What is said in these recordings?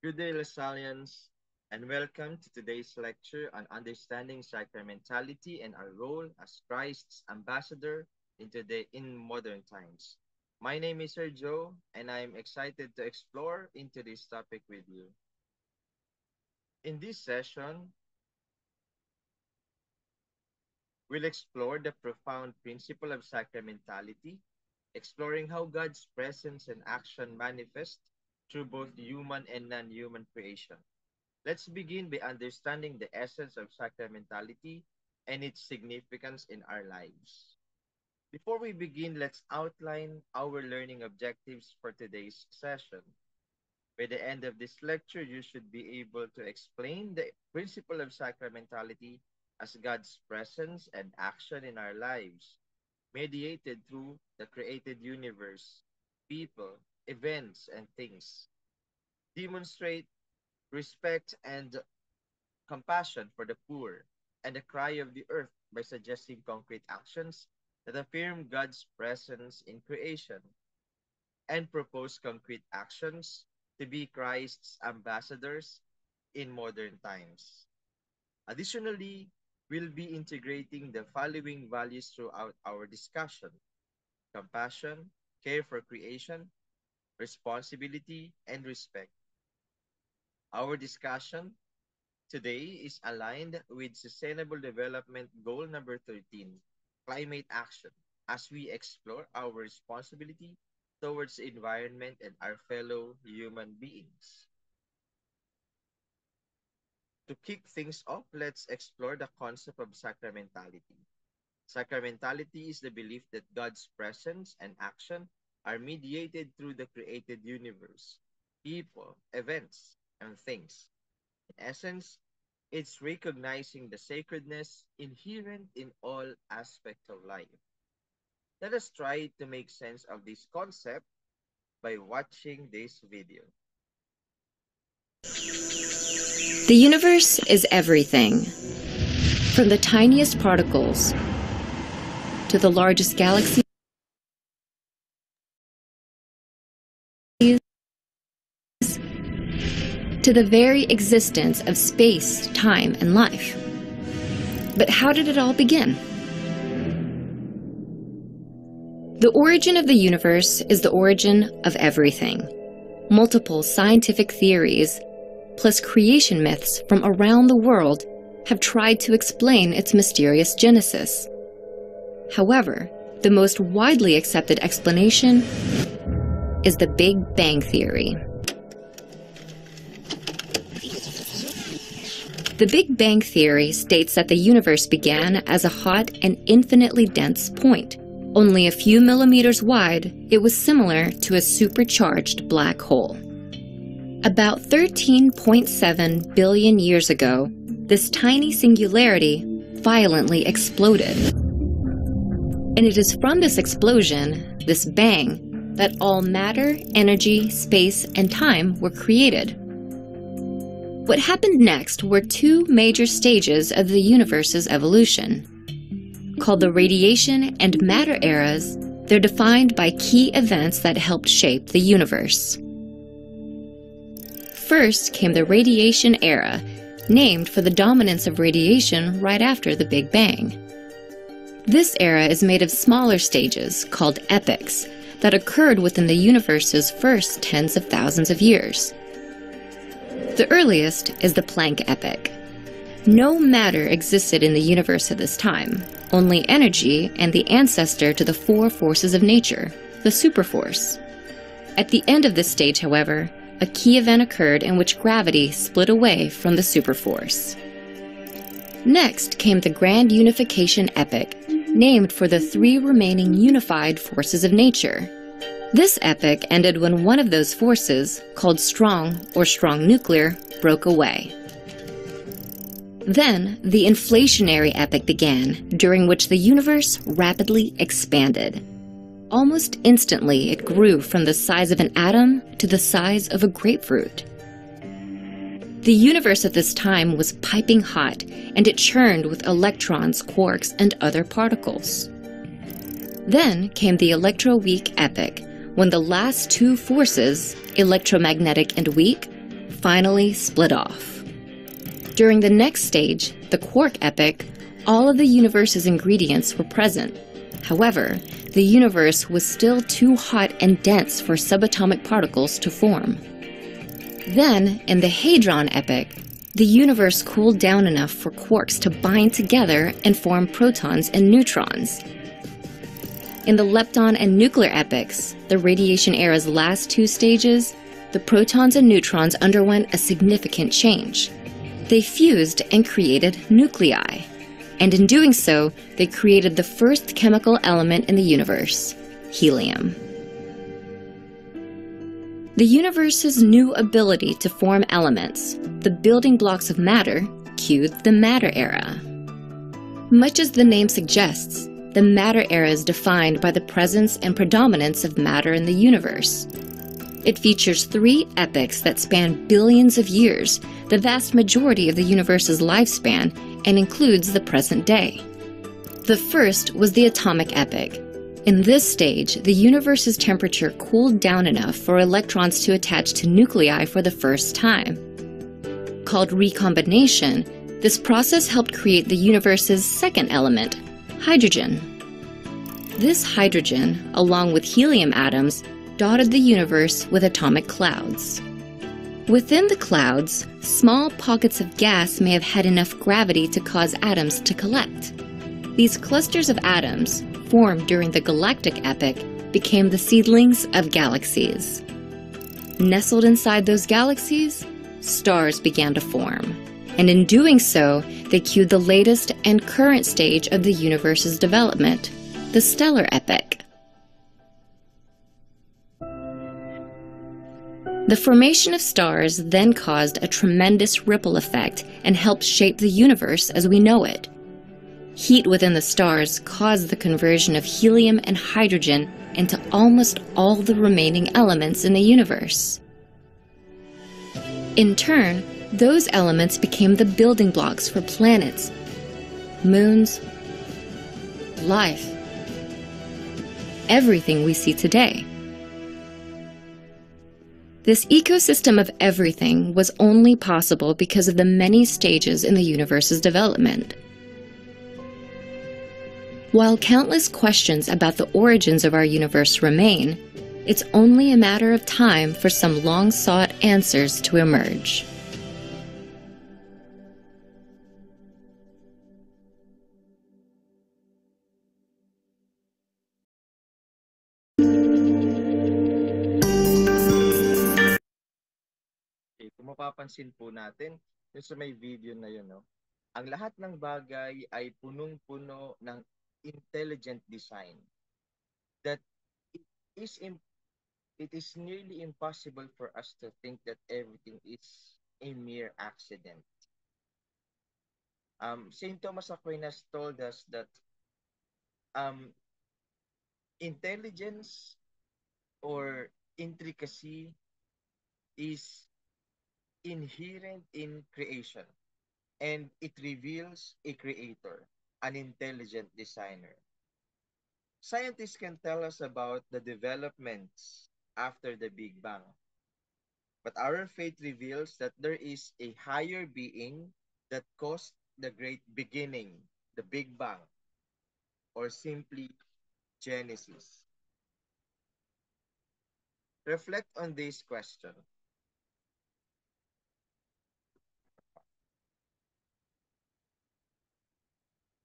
Good day, Lasallians, and welcome to today's lecture on understanding sacramentality and our role as Christ's ambassador in modern times. My name is Sir Joe, and I am excited to explore into this topic with you. In this session, we'll explore the profound principle of sacramentality, exploring how God's presence and action manifest through both human and non-human creation. Let's begin by understanding the essence of sacramentality and its significance in our lives. Before we begin, let's outline our learning objectives for today's session. By the end of this lecture, you should be able to explain the principle of sacramentality as God's presence and action in our lives, mediated through the created universe, people, events, and things. Demonstrate respect and compassion for the poor and the cry of the earth by suggesting concrete actions that affirm God's presence in creation and propose concrete actions to be Christ's ambassadors in modern times. Additionally, we'll be integrating the following values throughout our discussion: compassion, care for creation, responsibility, and respect. Our discussion today is aligned with Sustainable Development Goal number 13, climate action, as we explore our responsibility towards the environment and our fellow human beings. To kick things off, let's explore the concept of sacramentality. Sacramentality is the belief that God's presence and action are mediated through the created universe, people, events, and things. In essence, it's recognizing the sacredness inherent in all aspects of life. Let us try to make sense of this concept by watching this video. The universe is everything, from the tiniest particles to the largest galaxies to the very existence of space, time, and life. But how did it all begin? The origin of the universe is the origin of everything. Multiple scientific theories, plus creation myths from around the world, have tried to explain its mysterious genesis. However, the most widely accepted explanation is the Big Bang Theory. The Big Bang Theory states that the universe began as a hot and infinitely dense point. Only a few millimeters wide, it was similar to a supercharged black hole. About 13.7 billion years ago, this tiny singularity violently exploded. And it is from this explosion, this bang, that all matter, energy, space, and time were created. What happened next were two major stages of the universe's evolution. Called the radiation and matter eras, they're defined by key events that helped shape the universe. First came the radiation era, named for the dominance of radiation right after the Big Bang. This era is made of smaller stages, called epochs, that occurred within the universe's first tens of thousands of years. The earliest is the Planck epoch. No matter existed in the universe at this time, only energy and the ancestor to the four forces of nature, the superforce. At the end of this stage, however, a key event occurred in which gravity split away from the superforce. Next came the Grand Unification epoch, named for the three remaining unified forces of nature. This epoch ended when one of those forces, called strong or strong nuclear, broke away. Then, the inflationary epoch began, during which the universe rapidly expanded. Almost instantly, it grew from the size of an atom to the size of a grapefruit. The universe at this time was piping hot, and it churned with electrons, quarks, and other particles. Then came the electroweak epoch, when the last two forces, electromagnetic and weak, finally split off. During the next stage, the quark epoch, all of the universe's ingredients were present. However, the universe was still too hot and dense for subatomic particles to form. Then, in the Hadron epoch, the universe cooled down enough for quarks to bind together and form protons and neutrons. In the lepton and nuclear epochs, the radiation era's last two stages, the protons and neutrons underwent a significant change. They fused and created nuclei. And in doing so, they created the first chemical element in the universe, helium. The universe's new ability to form elements, the building blocks of matter, cued the matter era. Much as the name suggests, the matter era is defined by the presence and predominance of matter in the universe. It features three epochs that span billions of years, the vast majority of the universe's lifespan, and includes the present day. The first was the atomic epoch. In this stage, the universe's temperature cooled down enough for electrons to attach to nuclei for the first time. Called recombination, this process helped create the universe's second element, hydrogen. This hydrogen, along with helium atoms, dotted the universe with atomic clouds. Within the clouds, small pockets of gas may have had enough gravity to cause atoms to collect. These clusters of atoms, formed during the galactic epoch, became the seedlings of galaxies. Nestled inside those galaxies, stars began to form. And in doing so, they cued the latest and current stage of the universe's development, the stellar epoch. The formation of stars then caused a tremendous ripple effect and helped shape the universe as we know it. Heat within the stars caused the conversion of helium and hydrogen into almost all the remaining elements in the universe. In turn, those elements became the building blocks for planets, moons, life, everything we see today. This ecosystem of everything was only possible because of the many stages in the universe's development. While countless questions about the origins of our universe remain, it's only a matter of time for some long-sought answers to emerge. Okay, kung mapapansin po natin, yung sa may video na yun, no, ang lahat ng bagay ay punong-puno ng intelligent design that it is it is nearly impossible for us to think that everything is a mere accident. St. Thomas Aquinas told us that um, intelligence or intricacy is inherent in creation, and it reveals a creator, an intelligent designer. Scientists can tell us about the developments after the Big Bang, but our faith reveals that there is a higher being that caused the great beginning, the Big Bang, or simply Genesis. Reflect on this question.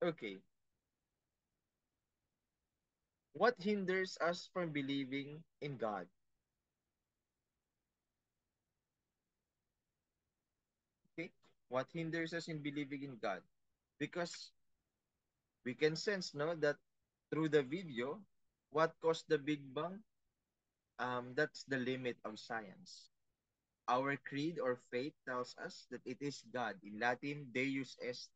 Okay, what hinders us from believing in God? Okay, what hinders us in believing in God? Because we can sense, no, that through the video, what caused the Big Bang? That's the limit of science. Our creed or faith tells us that it is God. In Latin, Deus est.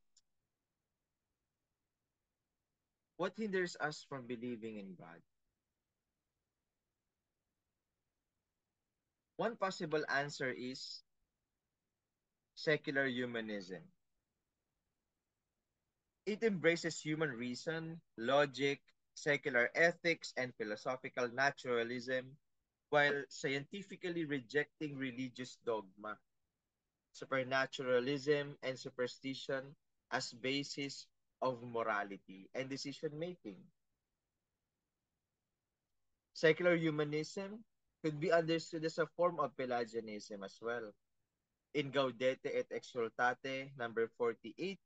What hinders us from believing in God? One possible answer is secular humanism. It embraces human reason, logic, secular ethics, and philosophical naturalism while scientifically rejecting religious dogma. supernaturalism, and superstition as basis of morality and decision making. Secular humanism could be understood as a form of Pelagianism as well. In Gaudete et Exsultate, number 48,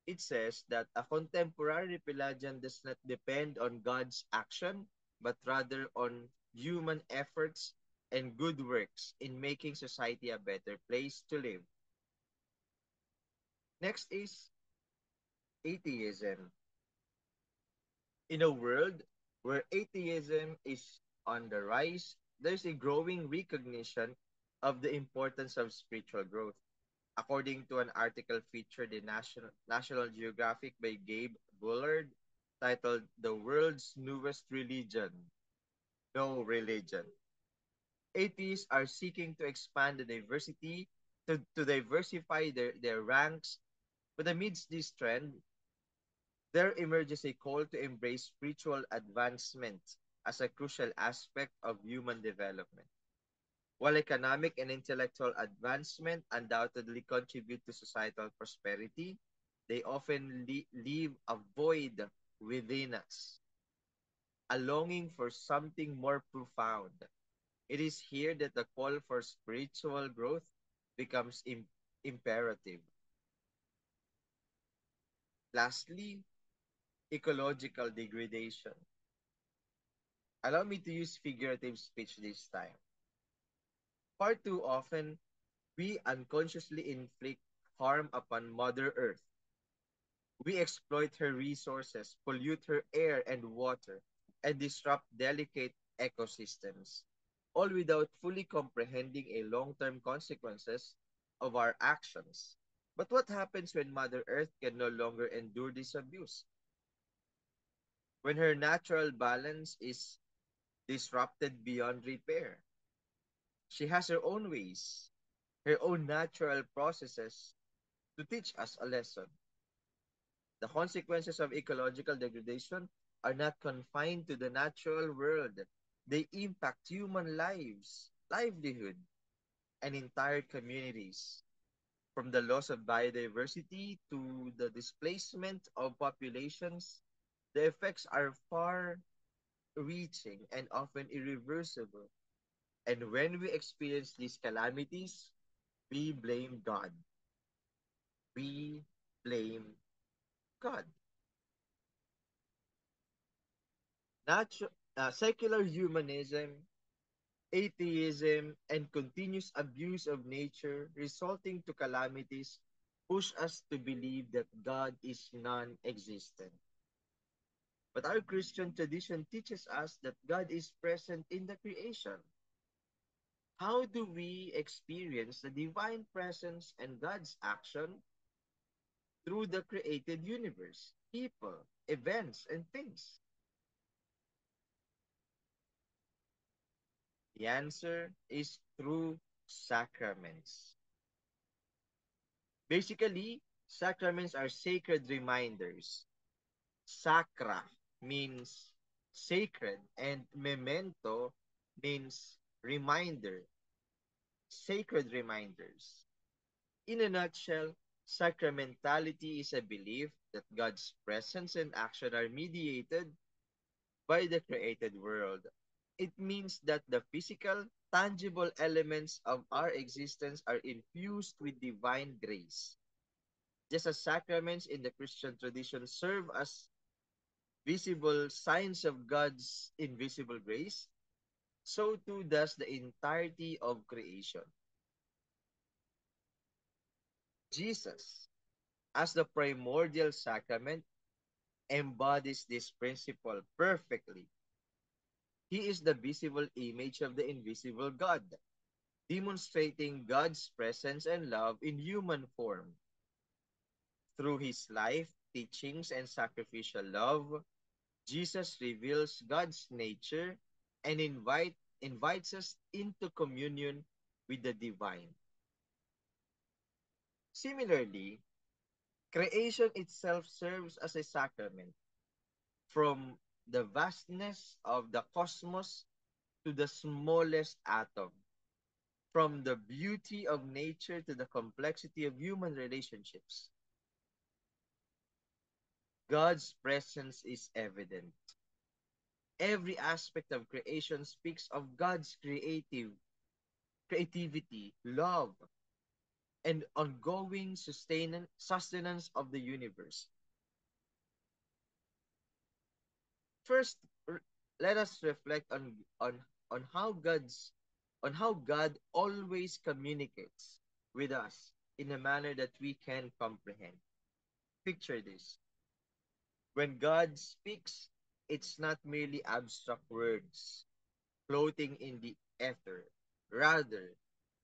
it says that a contemporary Pelagian does not depend on God's action, but rather on human efforts and good works in making society a better place to live. Next is atheism. In a world where atheism is on the rise, there's a growing recognition of the importance of spiritual growth. According to an article featured in National Geographic by Gabe Bullard titled The World's Newest Religion, No Religion. Atheists are seeking to expand the diversity, to diversify their ranks, but amidst this trend, there emerges a call to embrace spiritual advancement as a crucial aspect of human development. While economic and intellectual advancement undoubtedly contribute to societal prosperity, they often leave a void within us, a longing for something more profound. It is here that the call for spiritual growth becomes imperative. Lastly, ecological degradation. Allow me to use figurative speech this time. Far too often, we unconsciously inflict harm upon Mother Earth. We exploit her resources, pollute her air and water, and disrupt delicate ecosystems, all without fully comprehending a long-term consequences of our actions. But what happens when Mother Earth can no longer endure this abuse? When her natural balance is disrupted beyond repair? She has her own ways, her own natural processes to teach us a lesson. The consequences of ecological degradation are not confined to the natural world. They impact human lives, livelihood, and entire communities. From the loss of biodiversity to the displacement of populations, the effects are far reaching and often irreversible. And when we experience these calamities, we blame God. We blame God. Secular humanism, atheism, and continuous abuse of nature resulting to calamities push us to believe that God is non-existent. But our Christian tradition teaches us that God is present in the creation. How do we experience the divine presence and God's action through the created universe, people, events, and things? The answer is through sacraments. Basically, sacraments are sacred reminders. Sacra means sacred and memento means reminder, sacred reminders. In a nutshell, sacramentality is a belief that God's presence and action are mediated by the created world. It means that the physical, tangible elements of our existence are infused with divine grace. Just as sacraments in the Christian tradition serve as visible signs of God's invisible grace, so too does the entirety of creation. Jesus, as the primordial sacrament, embodies this principle perfectly. He is the visible image of the invisible God, demonstrating God's presence and love in human form. Through his life, teachings, and sacrificial love, Jesus reveals God's nature and invites us into communion with the divine. Similarly, creation itself serves as a sacrament. From the vastness of the cosmos to the smallest atom, From the beauty of nature to the complexity of human relationships, God's presence is evident. Every aspect of creation speaks of God's creativity, love, and ongoing sustenance of the universe. First, let us reflect on how God always communicates with us in a manner that we can comprehend. Picture this. When God speaks, it's not merely abstract words floating in the ether. Rather,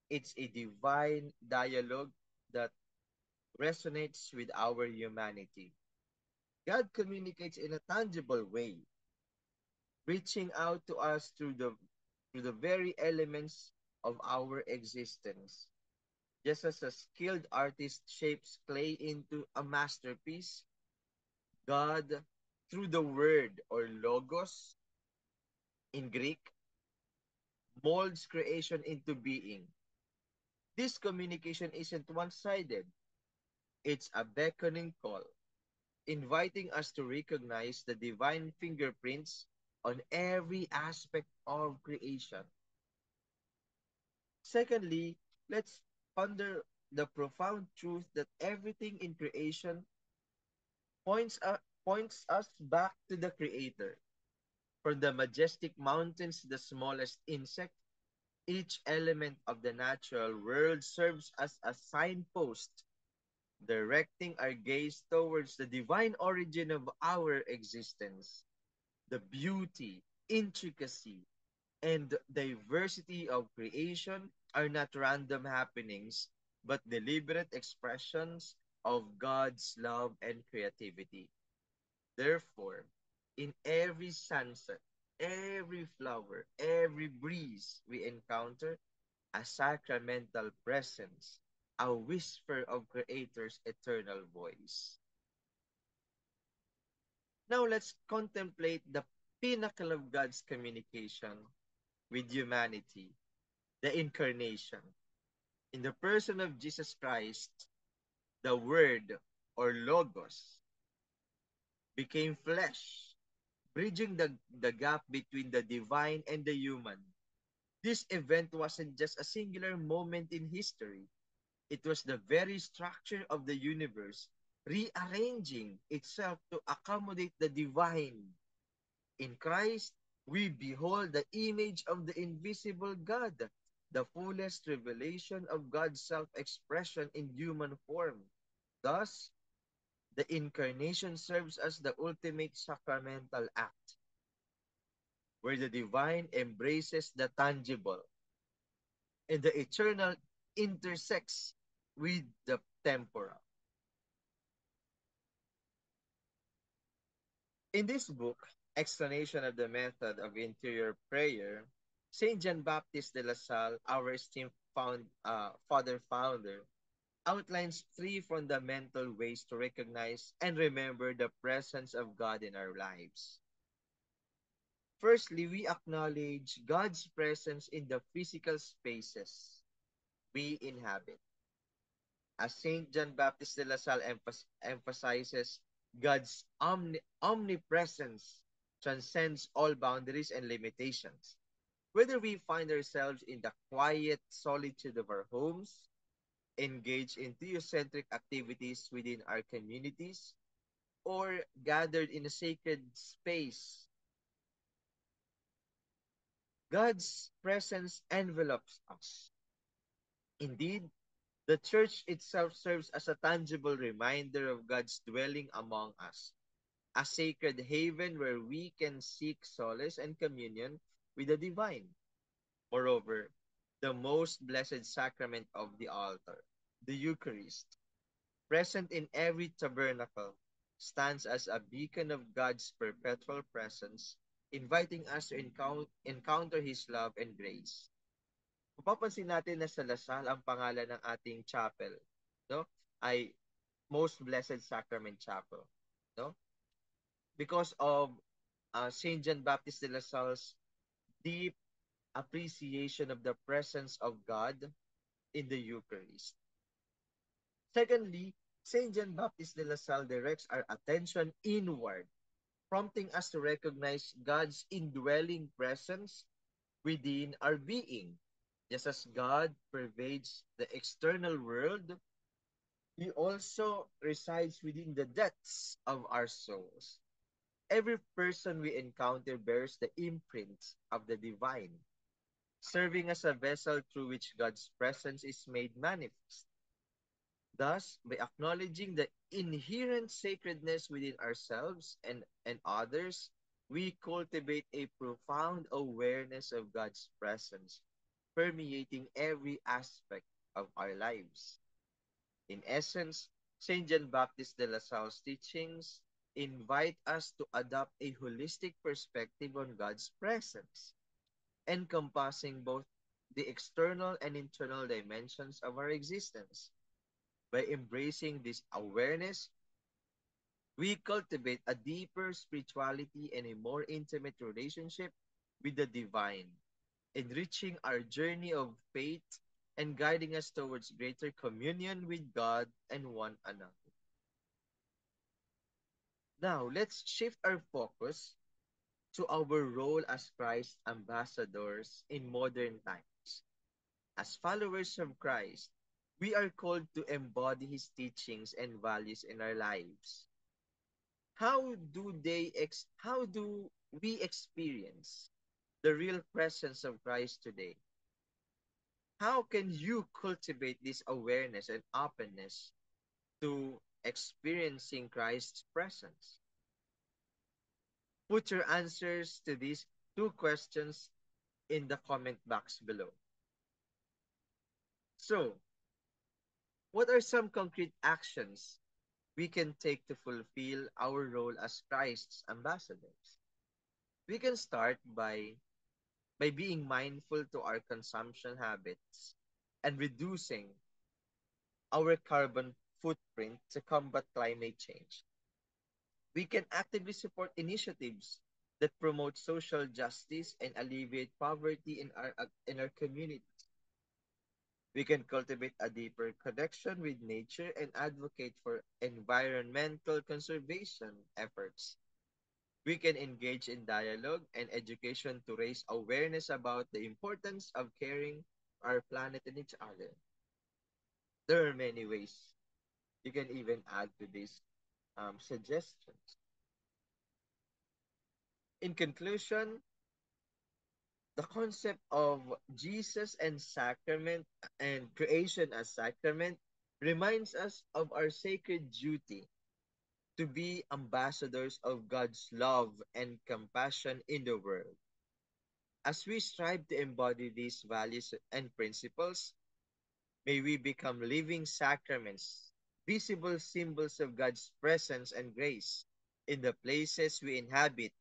it's a divine dialogue that resonates with our humanity. God communicates in a tangible way, reaching out to us through the very elements of our existence. Just as a skilled artist shapes clay into a masterpiece, God, through the word or logos in Greek, molds creation into being. This communication isn't one sided, it's a beckoning call, inviting us to recognize the divine fingerprints on every aspect of creation. Secondly, let's ponder the profound truth that everything in creation points us back to the Creator. From the majestic mountains to the smallest insect, each element of the natural world serves as a signpost, directing our gaze towards the divine origin of our existence. The beauty, intricacy, and diversity of creation are not random happenings, but deliberate expressions of God's love and creativity. Therefore, in every sunset, every flower, every breeze we encounter, a sacramental presence, a whisper of Creator's eternal voice. Now let's contemplate the pinnacle of God's communication with humanity, the incarnation. In the person of Jesus Christ, the Word or Logos became flesh, bridging the gap between the divine and the human. This event wasn't just a singular moment in history, it was the very structure of the universe rearranging itself to accommodate the divine. In Christ, we behold the image of the invisible God, the fullest revelation of God's self expression in human form. Thus, the incarnation serves as the ultimate sacramental act, where the divine embraces the tangible and the eternal intersects with the temporal. In this book, Explanation of the Method of Interior Prayer, St. John Baptist de la Salle, our esteemed father founder, outlines three fundamental ways to recognize and remember the presence of God in our lives. Firstly, we acknowledge God's presence in the physical spaces we inhabit. As St. John Baptist de la Salle emphasizes, God's omnipresence transcends all boundaries and limitations. Whether we find ourselves in the quiet solitude of our homes, engage in theocentric activities within our communities, or gathered in a sacred space, God's presence envelops us. Indeed, the church itself serves as a tangible reminder of God's dwelling among us, a sacred haven where we can seek solace and communion with the divine. Moreover, the most blessed sacrament of the altar, the Eucharist, present in every tabernacle, stands as a beacon of God's perpetual presence, inviting us to encounter His love and grace. Mapapansin natin na sa Lasal ang pangalan ng ating chapel, no? Ay Most Blessed Sacrament Chapel, no? Because of St. John Baptist de la Salle's deep appreciation of the presence of God in the Eucharist. Secondly, St. John Baptist de La Salle directs our attention inward, prompting us to recognize God's indwelling presence within our being. Just as God pervades the external world, He also resides within the depths of our souls. Every person we encounter bears the imprint of the divine, serving as a vessel through which God's presence is made manifest. Thus, by acknowledging the inherent sacredness within ourselves and others, we cultivate a profound awareness of God's presence, permeating every aspect of our lives. In essence, St. John Baptist de La Salle's teachings invite us to adopt a holistic perspective on God's presence, encompassing both the external and internal dimensions of our existence. By embracing this awareness, we cultivate a deeper spirituality and a more intimate relationship with the divine, enriching our journey of faith and guiding us towards greater communion with God and one another. Now, let's shift our focus to our role as Christ's ambassadors in modern times. As followers of Christ, we are called to embody his teachings and values in our lives. How do we experience the real presence of Christ today? How can you cultivate this awareness and openness to experiencing Christ's presence? Put your answers to these two questions in the comment box below. So, what are some concrete actions we can take to fulfill our role as Christ's ambassadors? We can start by being mindful to our consumption habits and reducing our carbon footprint to combat climate change. We can actively support initiatives that promote social justice and alleviate poverty in our communities. We can cultivate a deeper connection with nature and advocate for environmental conservation efforts. We can engage in dialogue and education to raise awareness about the importance of caring for our planet and each other. There are many ways you can even add to these suggestions. In conclusion, the concept of Jesus and sacrament and creation as sacrament reminds us of our sacred duty to be ambassadors of God's love and compassion in the world. As we strive to embody these values and principles, may we become living sacraments, visible symbols of God's presence and grace in the places we inhabit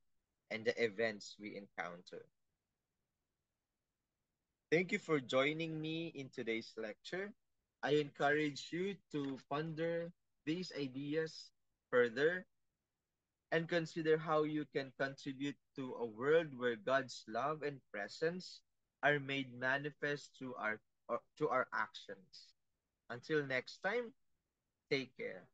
and the events we encounter. Thank you for joining me in today's lecture. I encourage you to ponder these ideas further and consider how you can contribute to a world where God's love and presence are made manifest through our actions. Until next time, take care.